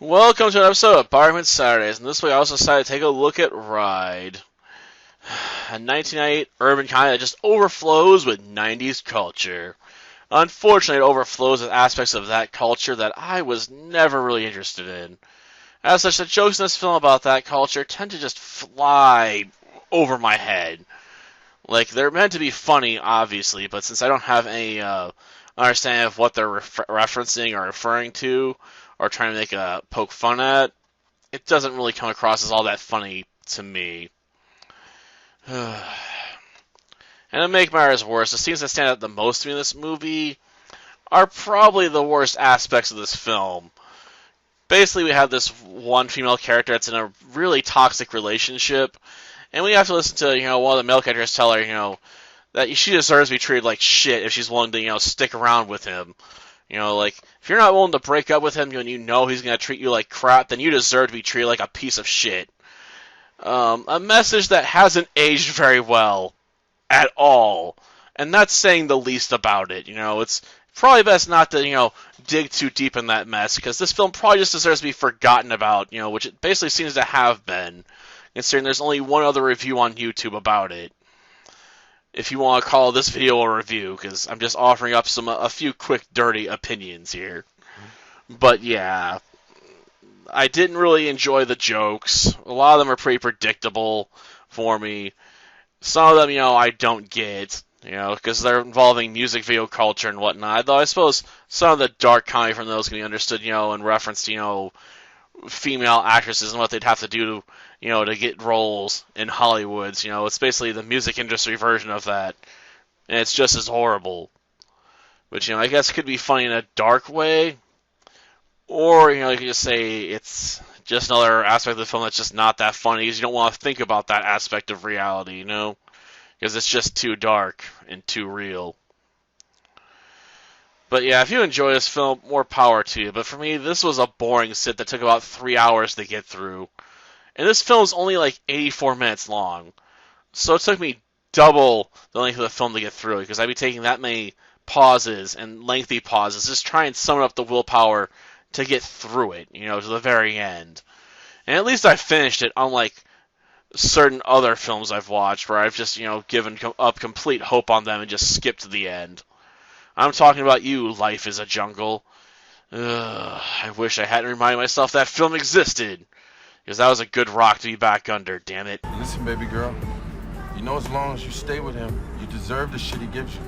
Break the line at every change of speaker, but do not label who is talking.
Welcome to an episode of Barman Saturdays, and this week I also decided to take a look at Ride, a 1998 urban comedy that just overflows with 90s culture. Unfortunately, it overflows with aspects of that culture that I was never really interested in. As such, the jokes in this film about that culture tend to just fly over my head. Like, they're meant to be funny, obviously, but since I don't have any understanding of what they're referencing or referring to, or trying to make a poke fun at, it doesn't really come across as all that funny to me. And to make matters worse, the scenes that stand out the most to me in this movie are probably the worst aspects of this film. Basically, we have this one female character that's in a really toxic relationship, and we have to listen to, one of the male characters tell her, that she deserves to be treated like shit if she's willing to, stick around with him. Like, if you're not willing to break up with him and you know he's going to treat you like crap, then you deserve to be treated like a piece of shit. A message that hasn't aged very well at all. And that's saying the least about it. It's probably best not to, dig too deep in that mess, because this film probably just deserves to be forgotten about, which it basically seems to have been, considering there's only one other review on YouTube about it. If you want to call this video a review, because I'm just offering up a few quick, dirty opinions here. But yeah, I didn't really enjoy the jokes. A lot of them are pretty predictable for me. Some of them, I don't get, because they're involving music video culture and whatnot. Though I suppose some of the dark comedy from those can be understood, in reference to, female actresses and what they'd have to do to get roles in Hollywood. It's basically the music industry version of that, and it's just as horrible. But, I guess it could be funny in a dark way, or, you could just say it's just another aspect of the film that's just not that funny, because you don't want to think about that aspect of reality, because it's just too dark and too real. But yeah, if you enjoy this film, more power to you. But for me, this was a boring sit that took about 3 hours to get through. And this film is only like 84 minutes long. So it took me double the length of the film to get through it, because I'd be taking that many pauses and lengthy pauses, just trying to summon up the willpower to get through it, to the very end. And at least I finished it, unlike certain other films I've watched where I've just, given up complete hope on them and just skipped to the end. I'm talking about you, Life is a Jungle. I wish I hadn't reminded myself that film existed, because that was a good rock to be back under, damn it.
Listen, baby girl, as long as you stay with him, you deserve the shit he gives you.